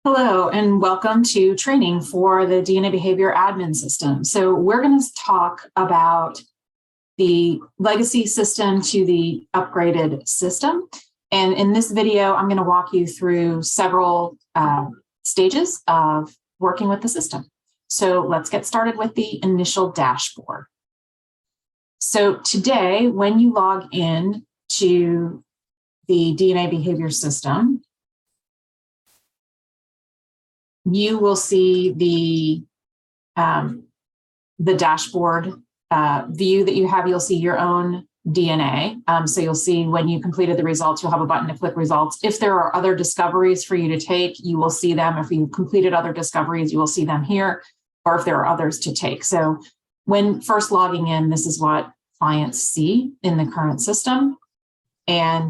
Hello, and welcome to training for the DNA behavior admin system. So we're going to talk about the legacy system to the upgraded system. And in this video, I'm going to walk you through several stages of working with the system. So let's get started with the initial dashboard. So today, when you log in to the DNA behavior system, you will see the dashboard view that you have. You'll see your own DNA. So you'll see when you completed the results, you'll have a button to click results. If there are other discoveries for you to take, you will see them. If you completed other discoveries, you will see them here, or if there are others to take. So when first logging in, this is what clients see in the current system. And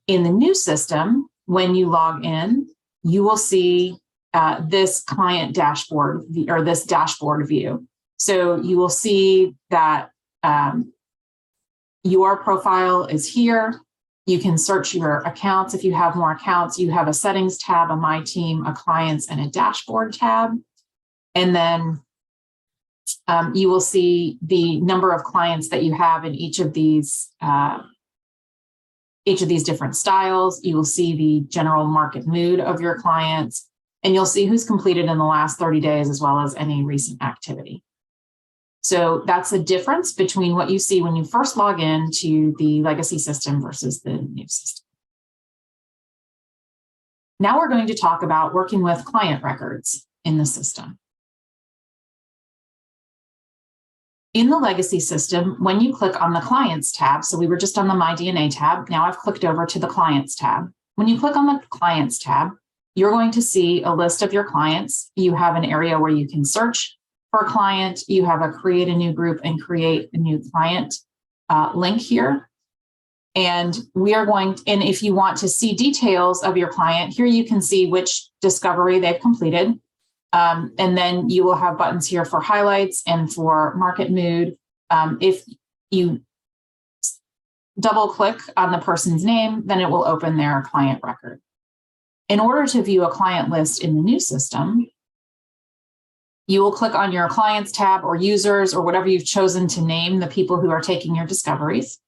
in the new system, when you log in, you will see this client dashboard or this dashboard view. So you will see that your profile is here. You can search your accounts. If you have more accounts, you have a settings tab, a my team, a clients, and a dashboard tab. And then you will see the number of clients that you have in each of these different styles. You will see the general market mood of your clients. And you'll see who's completed in the last 30 days, as well as any recent activity. So that's the difference between what you see when you first log in to the legacy system versus the new system. Now we're going to talk about working with client records in the system. In the legacy system, when you click on the Clients tab, so we were just on the My DNA tab, now I've clicked over to the Clients tab. When you click on the Clients tab, you're going to see a list of your clients. You have an area where you can search for a client. You have a create a new group and create a new client link here. And and if you want to see details of your client, here you can see which discovery they've completed. And then you will have buttons here for highlights and for market mood. If you double click on the person's name, then it will open their client record. In order to view a client list in the new system, you will click on your Clients tab or Users or whatever you've chosen to name the people who are taking your discoveries.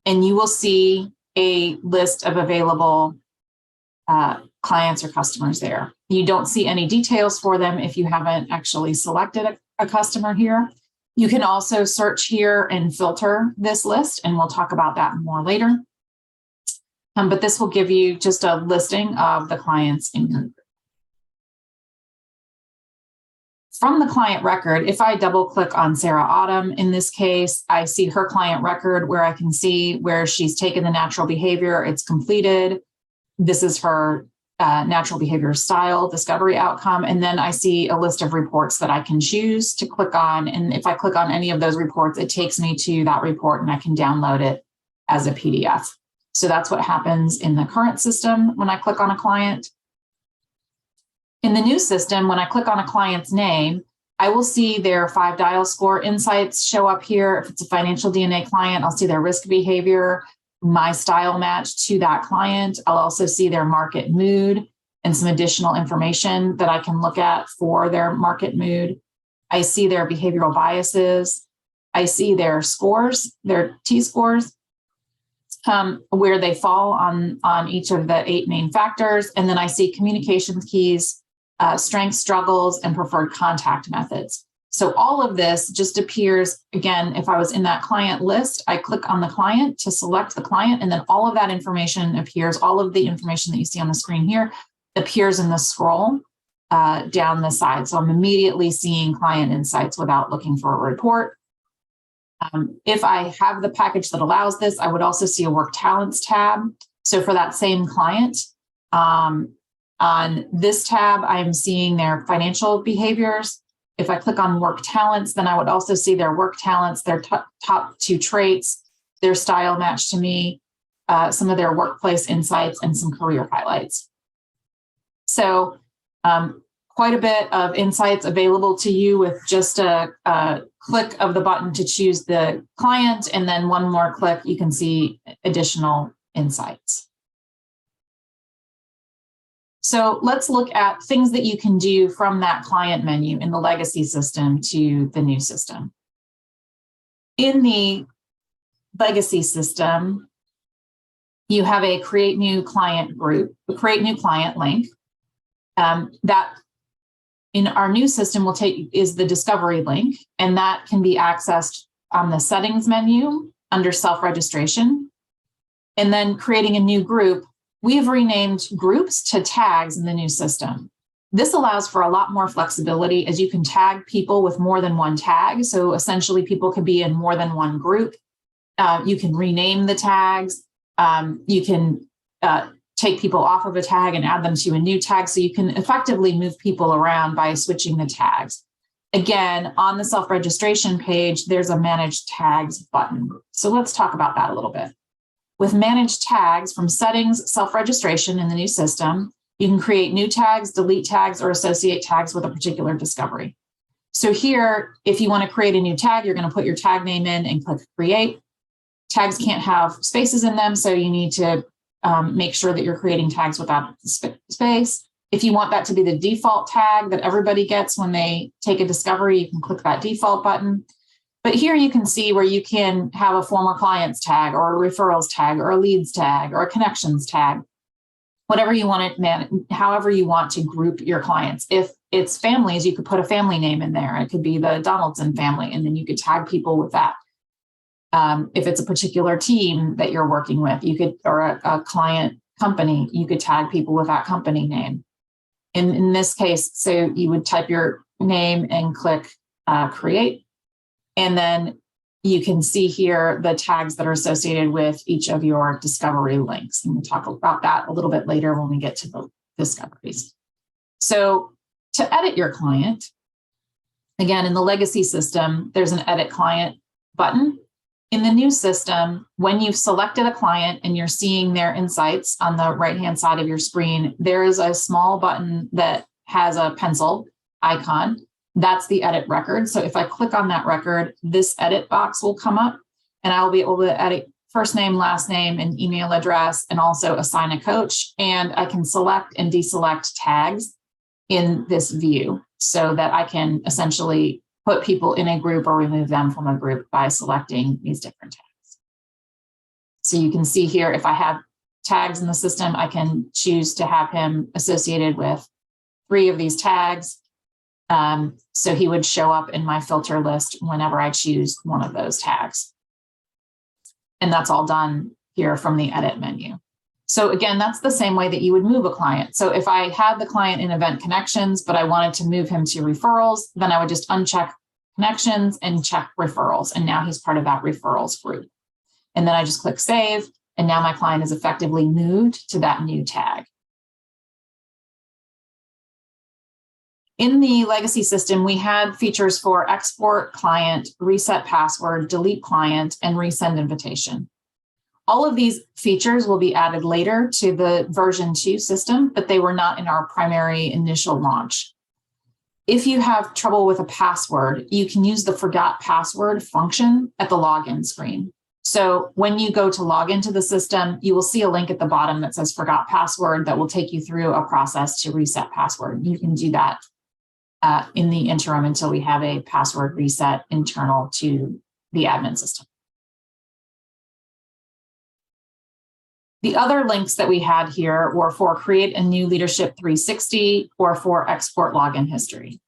And you will see a list of available clients or customers there. You don't see any details for them if you haven't actually selected a customer here. You can also search here and filter this list, and we'll talk about that more later. But this will give you just a listing of the clients in your group. From the client record, if I double click on Sarah Autumn, in this case, I see her client record where I can see where she's taken the natural behavior, it's completed. This is her natural behavior style discovery outcome. And then I see a list of reports that I can choose to click on. And if I click on any of those reports, it takes me to that report and I can download it as a PDF. So that's what happens in the current system when I click on a client. In the new system, when I click on a client's name, I will see their 5-dial score insights show up here. If it's a financial DNA client, I'll see their risk behavior, my style match to that client. I'll also see their market mood and some additional information that I can look at for their market mood. I see their behavioral biases. I see their scores, their T-scores. Where they fall on each of the 8 main factors. And then I see communication keys, strengths, struggles, and preferred contact methods. So all of this just appears, again, if I was in that client list, I click on the client to select the client, and then all of that information appears, all of the information that you see on the screen here appears in the scroll down the side. So I'm immediately seeing client insights without looking for a report. If I have the package that allows this, I would also see a Work Talents tab. So for that same client, on this tab, I'm seeing their financial behaviors. If I click on Work Talents, then I would also see their work talents, their top 2 traits, their style match to me, some of their workplace insights, and some career highlights. So quite a bit of insights available to you with just a click of the button to choose the client, and then one more click, you can see additional insights. So let's look at things that you can do from that client menu in the legacy system to the new system. In the legacy system, you have a create new client group, a create new client link. That in our new system will take is the discovery link, and that can be accessed on the settings menu under self-registration. And then creating a new group, we've renamed groups to tags in the new system. This allows for a lot more flexibility as you can tag people with more than one tag. So essentially people could be in more than one group. You can rename the tags. You can take people off of a tag and add them to a new tag. So you can effectively move people around by switching the tags. Again, on the self-registration page, there's a Manage Tags button. So let's talk about that a little bit. With Manage Tags from Settings, Self-Registration in the new system, you can create new tags, delete tags, or associate tags with a particular discovery. So here, if you want to create a new tag, you're going to put your tag name in and click Create. Tags can't have spaces in them, so you need to make sure that you're creating tags without space. If you want that to be the default tag that everybody gets when they take a discovery, you can click that default button. But here you can see where you can have a former clients tag or a referrals tag or a leads tag or a connections tag, whatever you want to manage, however you want to group your clients. If it's families, you could put a family name in there. It could be the Donaldson family, and then you could tag people with that. If it's a particular team that you're working with, you could, or a client company, you could tag people with that company name. In this case, so you would type your name and click Create. And then you can see here the tags that are associated with each of your discovery links. And we'll talk about that a little bit later when we get to the discoveries. So to edit your client, again, in the legacy system, there's an Edit Client button. In the new system, when you've selected a client and you're seeing their insights on the right-hand side of your screen, there is a small button that has a pencil icon. That's the edit record. So if I click on that record, this edit box will come up, and I will be able to edit first name, last name, and email address, and also assign a coach. And I can select and deselect tags in this view so that I can essentially put people in a group or remove them from a group by selecting these different tags. So you can see here, if I have tags in the system, I can choose to have him associated with 3 of these tags. So he would show up in my filter list whenever I choose one of those tags. And that's all done here from the edit menu. So again, that's the same way that you would move a client. So if I had the client in Event Connections, but I wanted to move him to referrals, then I would just uncheck connections and check referrals. And now he's part of that referrals group. And then I just click Save. And now my client is effectively moved to that new tag. In the legacy system, we had features for export client, reset password, delete client, and resend invitation. All of these features will be added later to the version 2 system, but they were not in our primary initial launch. If you have trouble with a password, you can use the forgot password function at the login screen. So when you go to log into the system, you will see a link at the bottom that says forgot password that will take you through a process to reset password. You can do that in the interim until we have a password reset internal to the admin system. The other links that we had here were for create a new Leadership 360 or for export login history.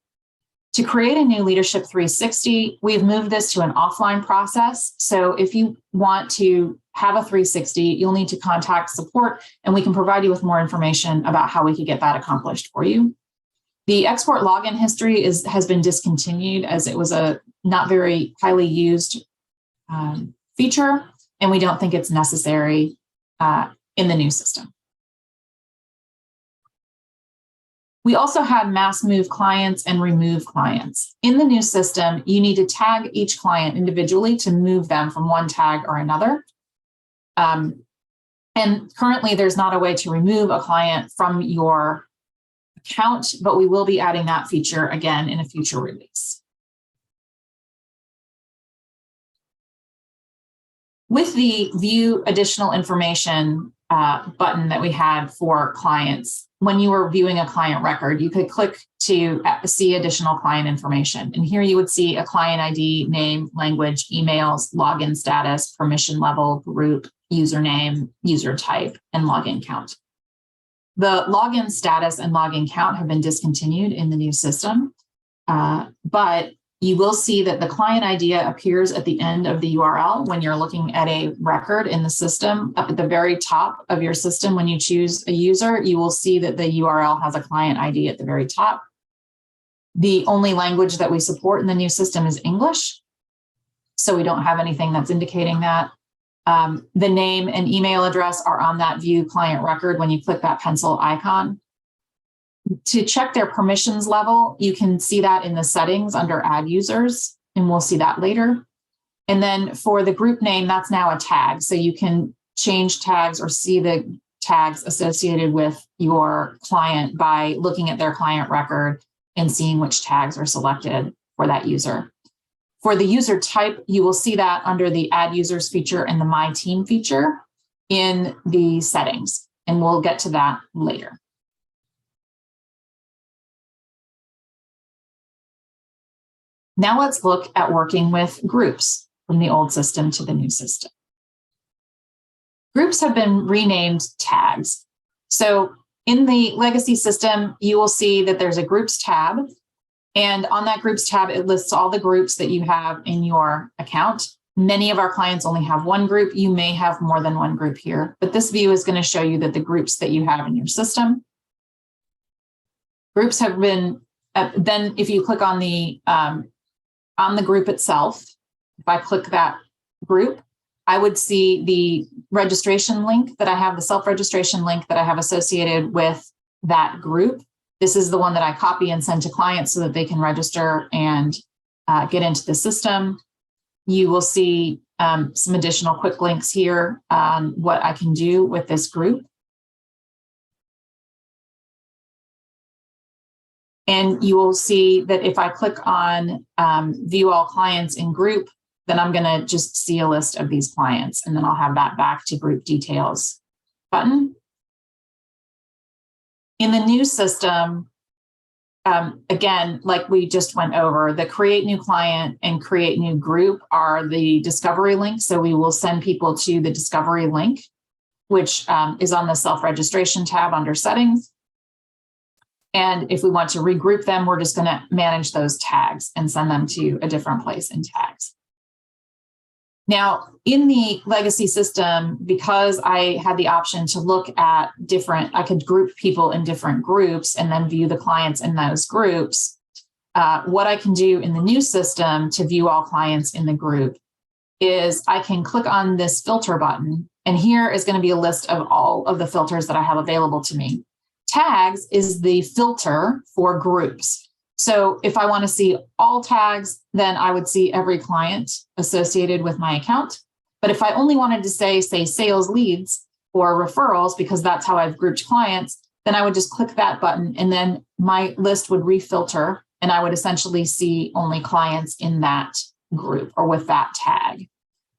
To create a new Leadership 360, we've moved this to an offline process. So if you want to have a 360, you'll need to contact support, and we can provide you with more information about how we could get that accomplished for you. The export login history has been discontinued as it was a not very highly used feature, and we don't think it's necessary in the new system. We also had mass move clients and remove clients. In the new system, you need to tag each client individually to move them from one tag or another. And currently, there's not a way to remove a client from your account, but we will be adding that feature again in a future release. With the view additional information button that we had for clients. When you were viewing a client record, you could click to see additional client information. And here you would see a client ID, name, language, emails, login status, permission level, group, username, user type, and login count. The login status and login count have been discontinued in the new system, but you will see that the client ID appears at the end of the URL when you're looking at a record in the system. Up at the very top of your system, when you choose a user, you will see that the URL has a client ID at the very top. The only language that we support in the new system is English, so we don't have anything that's indicating that. The name and email address are on that view client record when you click that pencil icon. To check their permissions level, you can see that in the settings under add users, and we'll see that later. And then for the group name, that's now a tag. So you can change tags or see the tags associated with your client by looking at their client record and seeing which tags are selected for that user. For the user type, you will see that under the add users feature and the my team feature in the settings, and we'll get to that later. Now let's look at working with groups from the old system to the new system. Groups have been renamed tags. So in the legacy system, you will see that there's a groups tab. And on that groups tab, it lists all the groups that you have in your account. Many of our clients only have one group. You may have more than one group here, but this view is going to show you that the groups that you have in your system. Groups have been, then if you click on the group itself, if I click that group, I would see the registration link that I have, the self-registration link that I have associated with that group. This is the one that I copy and send to clients so that they can register and get into the system. You will see some additional quick links here on what I can do with this group. And you will see that if I click on view all clients in group, then I'm going to just see a list of these clients, and then I'll have that back to group details button. In the new system, again, like we just went over, the create new client and create new group are the discovery link. So we will send people to the discovery link, which is on the self-registration tab under settings. And if we want to regroup them, we're just going to manage those tags and send them to a different place in tags. Now, in the legacy system, because I had the option to look at I could group people in different groups and then view the clients in those groups. What I can do in the new system to view all clients in the group is I can click on this filter button, and here is going to be a list of all of the filters that I have available to me. Tags is the filter for groups. So if I want to see all tags, then I would see every client associated with my account. But if I only wanted to say sales leads or referrals, because that's how I've grouped clients, then I would just click that button and then my list would refilter and I would essentially see only clients in that group or with that tag.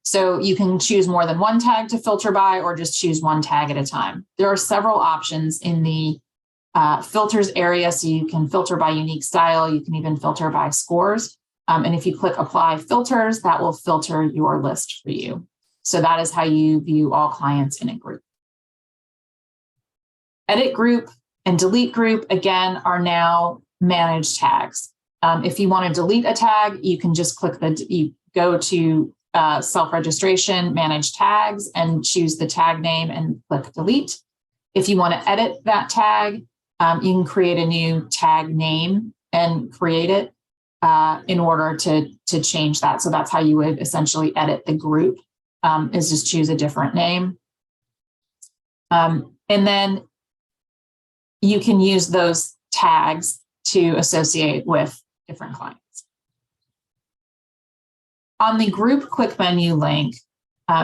So you can choose more than one tag to filter by or just choose one tag at a time. There are several options in the filters area, so you can filter by unique style. You can even filter by scores. And if you click apply filters, that will filter your list for you. So that is how you view all clients in a group. Edit group and delete group, again, are now managed tags. If you want to delete a tag, you can just you go to self-registration, manage tags, and choose the tag name and click delete. If you want to edit that tag, you can create a new tag name and create it in order to change that. So that's how you would essentially edit the group, is just choose a different name. And then you can use those tags to associate with different clients. On the group quick menu link,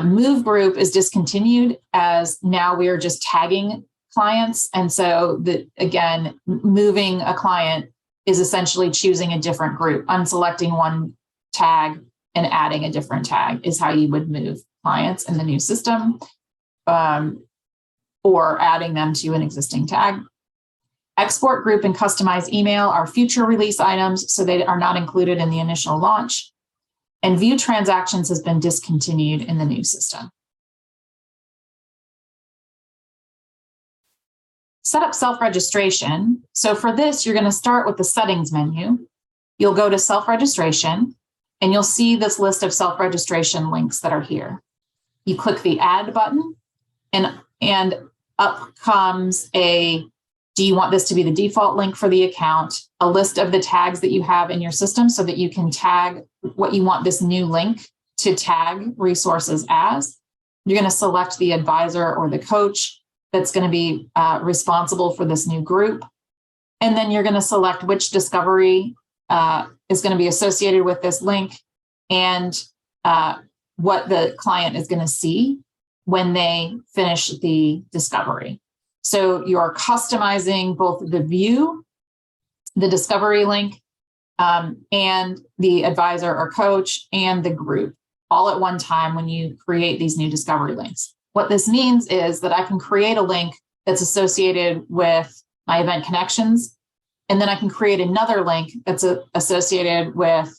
move group is discontinued as now we are just tagging clients. And so again, moving a client is essentially choosing a different group. Unselecting one tag and adding a different tag is how you would move clients in the new system. or adding them to an existing tag. Export, group, and customize email are future release items, so they are not included in the initial launch. And view transactions has been discontinued in the new system. Set up self-registration. So for this, you're going to start with the settings menu. You'll go to self-registration, and you'll see this list of self-registration links that are here. You click the add button, and up comes a, do you want this to be the default link for the account, a list of the tags that you have in your system so that you can tag what you want this new link to tag resources as. You're going to select the advisor or the coach that's going to be responsible for this new group. And then you're going to select which discovery is going to be associated with this link and what the client is going to see when they finish the discovery. So you're customizing both the view, the discovery link, and the advisor or coach and the group all at one time when you create these new discovery links. What this means is that I can create a link that's associated with my event connections, and then I can create another link that's associated with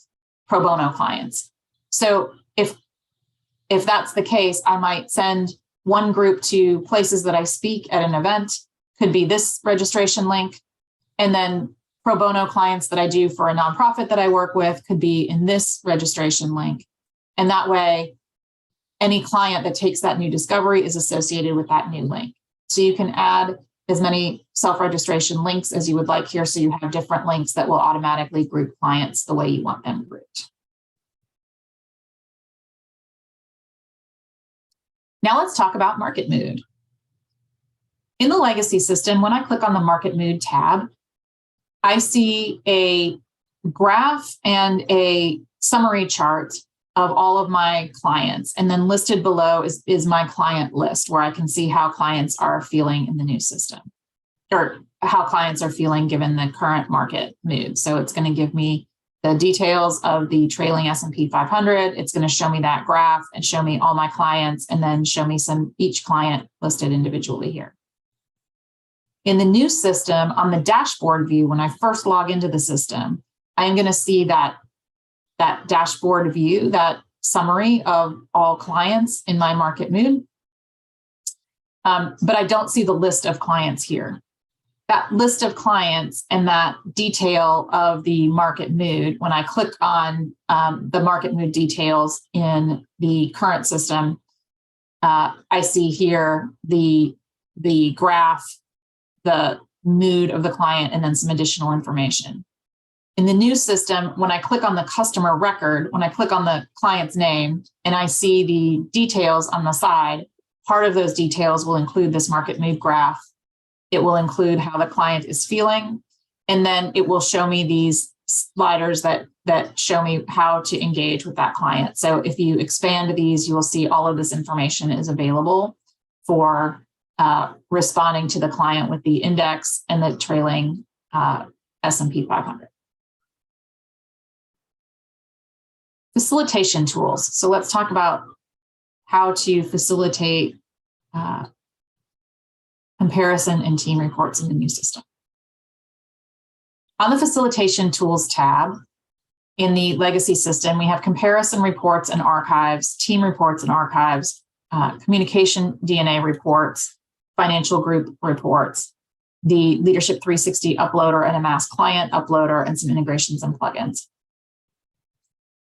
pro bono clients. So if that's the case, I might send one group to places that I speak at an event, could be this registration link, and then pro bono clients that I do for a nonprofit that I work with could be in this registration link. And that way, any client that takes that new discovery is associated with that new link. So you can add as many self-registration links as you would like here, so you have different links that will automatically group clients the way you want them grouped. Now let's talk about market mood. In the legacy system, when I click on the market mood tab, I see a graph and a summary chart of all of my clients. And then listed below is my client list, where I can see how clients are feeling in the new system, or how clients are feeling given the current market mood. So it's going to give me the details of the trailing S&P 500. It's going to show me that graph and show me all my clients, and then show me each client listed individually here. In the new system, on the dashboard view, when I first log into the system, I am going to see that dashboard view, that summary of all clients in my market mood. But I don't see the list of clients here. That list of clients and that detail of the market mood, when I click on the market mood details in the current system, I see here the graph, the mood of the client, and then some additional information. In the new system, when I click on the customer record, when I click on the client's name and I see the details on the side, part of those details will include this market mood graph. It will include how the client is feeling, and then it will show me these sliders that show me how to engage with that client. So if you expand these, you will see all of this information is available for responding to the client with the index and the trailing S&P 500. Facilitation tools. So let's talk about how to facilitate comparison and team reports in the new system. On the Facilitation Tools tab in the legacy system, we have comparison reports and archives, team reports and archives, communication DNA reports, financial group reports, the Leadership 360 uploader and a mass client uploader, and some integrations and plugins.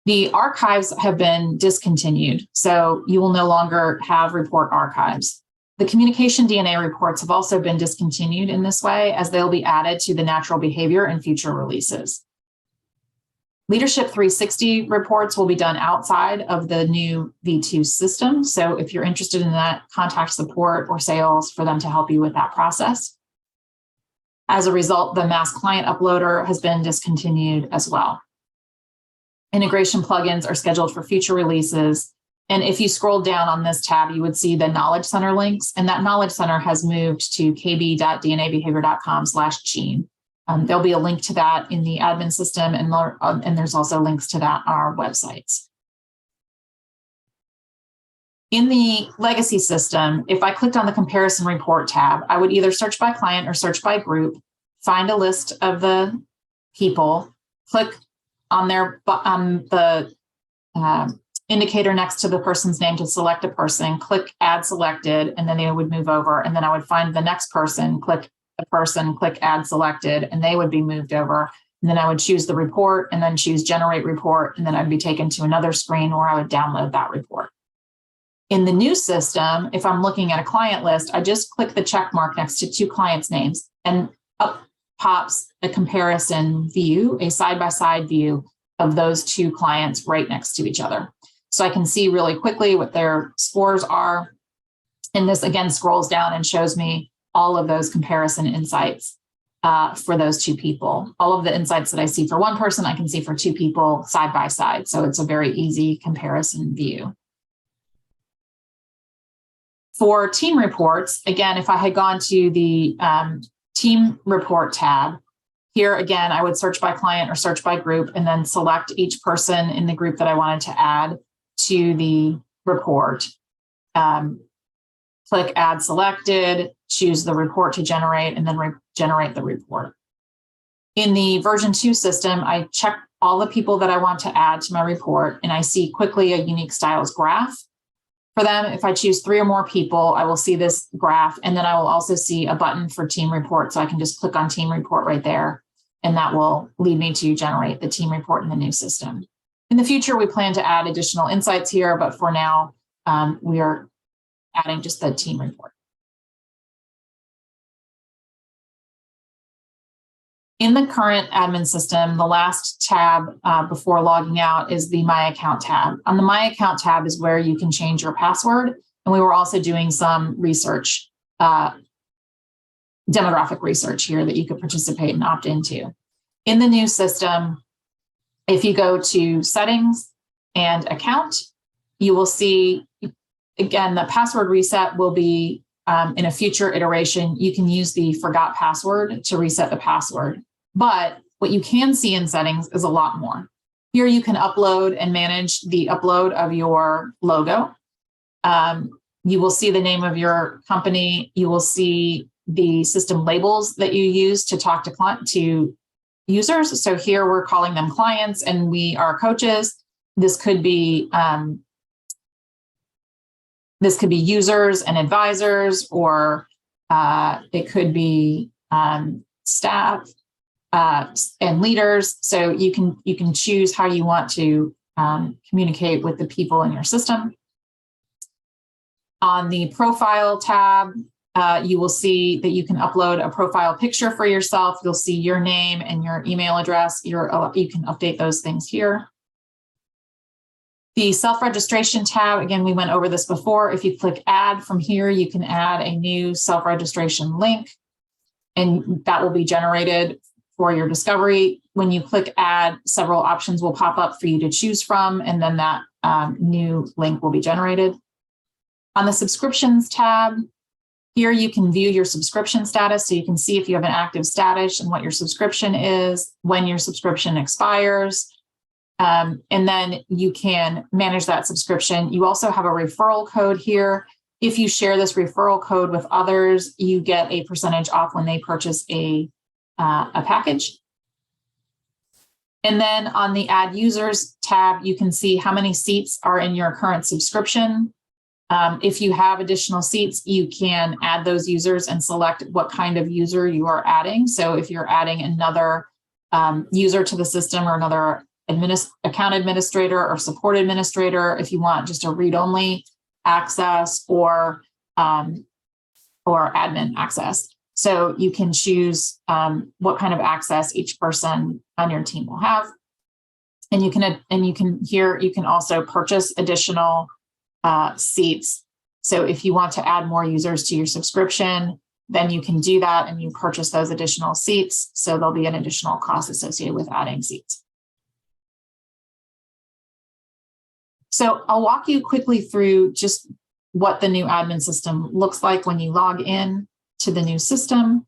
The archives have been discontinued, so you will no longer have report archives. The communication DNA reports have also been discontinued in this way, as they'll be added to the natural behavior in future releases. Leadership 360 reports will be done outside of the new V2 system. So if you're interested in that, contact support or sales for them to help you with that process. As a result, the mass client uploader has been discontinued as well. Integration plugins are scheduled for future releases. And if you scroll down on this tab, you would see the Knowledge Center links, and that Knowledge Center has moved to kb.dnabehavior.com/Gene. There'll be a link to that in the admin system, and there's also links to that on our websites. In the legacy system, if I clicked on the comparison report tab, I would either search by client or search by group, find a list of the people, click on the indicator next to the person's name to select a person, click add selected, and then they would move over. And then I would find the next person, click the person, click add selected, and they would be moved over. And then I would choose the report and then choose generate report. And then I'd be taken to another screen where I would download that report. In the new system, if I'm looking at a client list, I just click the check mark next to two clients' names and up pops a comparison view, a side-by-side view of those two clients right next to each other. So I can see really quickly what their scores are. And this again scrolls down and shows me all of those comparison insights for those two people. All of the insights that I see for one person, I can see for two people side by side. So it's a very easy comparison view. For team reports, again, if I had gone to the team report tab, here again, I would search by client or search by group and then select each person in the group that I wanted to add to the report. Click add selected, choose the report to generate, and then generate the report. In the version 2 system, I check all the people that I want to add to my report, and I see quickly a unique styles graph. For them, if I choose 3 or more people, I will see this graph, and then I will also see a button for team report. So I can just click on team report right there, and that will lead me to generate the team report in the new system. In the future, we plan to add additional insights here, but for now, we are adding just the team report. In the current admin system, the last tab before logging out is the My Account tab. On the My Account tab is where you can change your password. And we were also doing some research, demographic research here that you could participate and opt into. In the new system, if you go to Settings and Account, you will see, again, the password reset will be in a future iteration. You can use the forgot password to reset the password. But what you can see in settings is a lot more. Here you can upload and manage the upload of your logo. You will see the name of your company. You will see the system labels that you use to talk to users. So here we're calling them clients and we are coaches. This could be users and advisors, or it could be staff and leaders. So you can choose how you want to communicate with the people in your system. On the profile tab, you will see that you can upload a profile picture for yourself. You'll see your name and your email address. You can update those things here. The self-registration tab, again, we went over this before. If you click add from here, you can add a new self-registration link, and that will be generated for your discovery. When you click add, several options will pop up for you to choose from, and then that new link will be generated. On the subscriptions tab, here you can view your subscription status, so you can see if you have an active status and what your subscription is, when your subscription expires. And then you can manage that subscription. You also have a referral code here. If you share this referral code with others, you get a percentage off when they purchase a package. And then on the Add Users tab, you can see how many seats are in your current subscription. If you have additional seats, you can add those users and select what kind of user you are adding. So if you're adding another user to the system, or another account administrator or support administrator, if you want just a read-only access or admin access. So you can choose what kind of access each person on your team will have. And you can also purchase additional seats. So if you want to add more users to your subscription, then you can do that and you purchase those additional seats. So there'll be an additional cost associated with adding seats. So I'll walk you quickly through just what the new admin system looks like when you log in to the new system.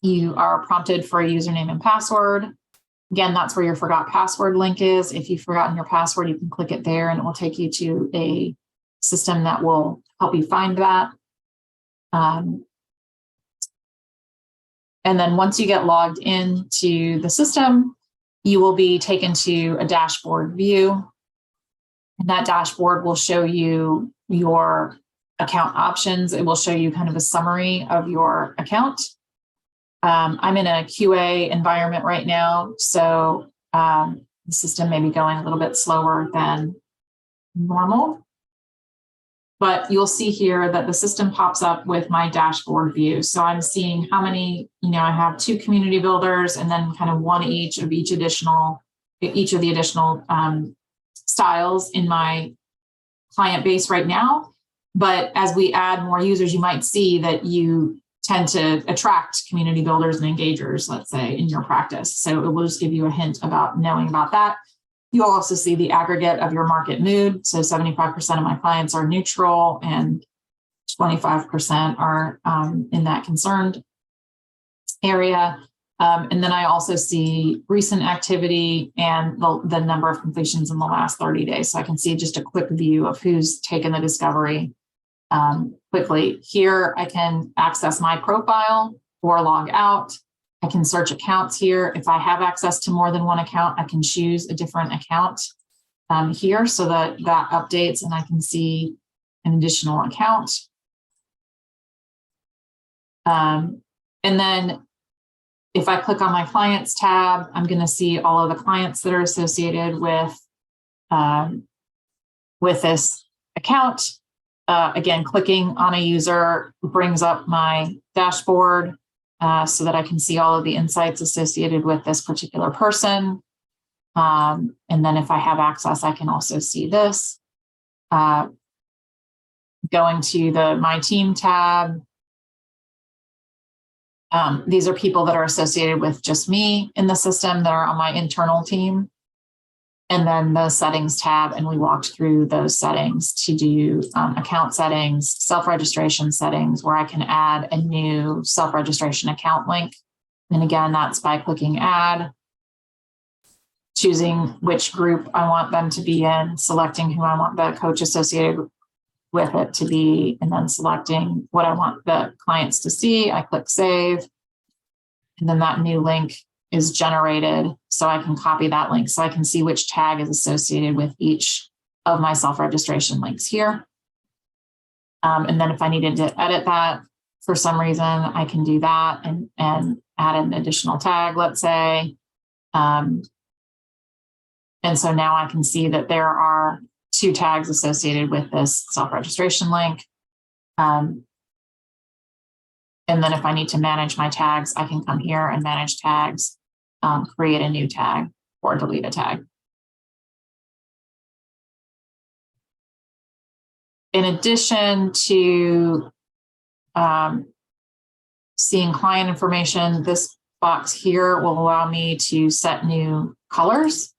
You are prompted for a username and password. Again, that's where your forgot password link is. If you've forgotten your password, you can click it there and it will take you to a system that will help you find that. And then once you get logged into the system, you will be taken to a dashboard view. And that dashboard will show you your account options. It will show you kind of a summary of your account. I'm in a QA environment right now, so the system may be going a little bit slower than normal. But you'll see here that the system pops up with my dashboard view. So I'm seeing how many, I have 2 community builders and then kind of one each of the additional styles in my client base right now. But as we add more users, you might see that you tend to attract community builders and engagers, let's say, in your practice. So it will just give you a hint about knowing about that. You'll also see the aggregate of your market mood. So 75% of my clients are neutral and 25% are in that concerned area. And then I also see recent activity and the number of completions in the last 30 days. So I can see just a quick view of who's taken the discovery quickly. Here I can access my profile or log out. I can search accounts here. If I have access to more than one account, I can choose a different account here so that updates and I can see an additional account. And then if I click on my clients tab, I'm going to see all of the clients that are associated with this account. Again, clicking on a user brings up my dashboard so that I can see all of the insights associated with this particular person. And then if I have access, I can also see this. Going to the My Team tab. These are people that are associated with just me in the system that are on my internal team. And then the settings tab, and we walked through those settings to do account settings, self-registration settings, where I can add a new self-registration account link. And again, that's by clicking add, choosing which group I want them to be in, selecting who I want the coach associated with it to be, and then selecting what I want the clients to see. I click save, and then that new link is generated, so I can copy that link so I can see which tag is associated with each of my self-registration links here. And then if I needed to edit that for some reason, I can do that and add an additional tag, let's say. And so now I can see that there are 2 tags associated with this self-registration link. And then if I need to manage my tags, I can come here and manage tags, create a new tag or delete a tag. In addition to seeing client information, this box here will allow me to set new colors.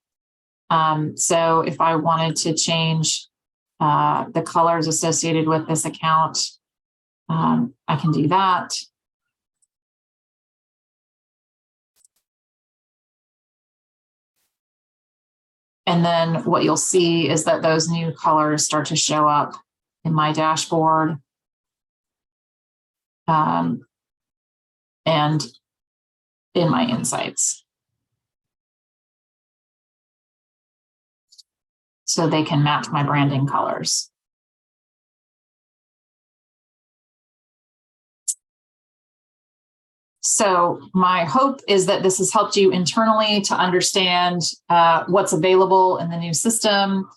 So if I wanted to change the colors associated with this account, I can do that. And then what you'll see is that those new colors start to show up in my dashboard. And in my insights. So they can match my branding colors. So my hope is that this has helped you internally to understand what's available in the new system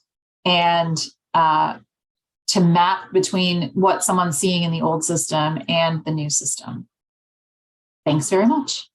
and to map between what someone's seeing in the old system and the new system. Thanks very much.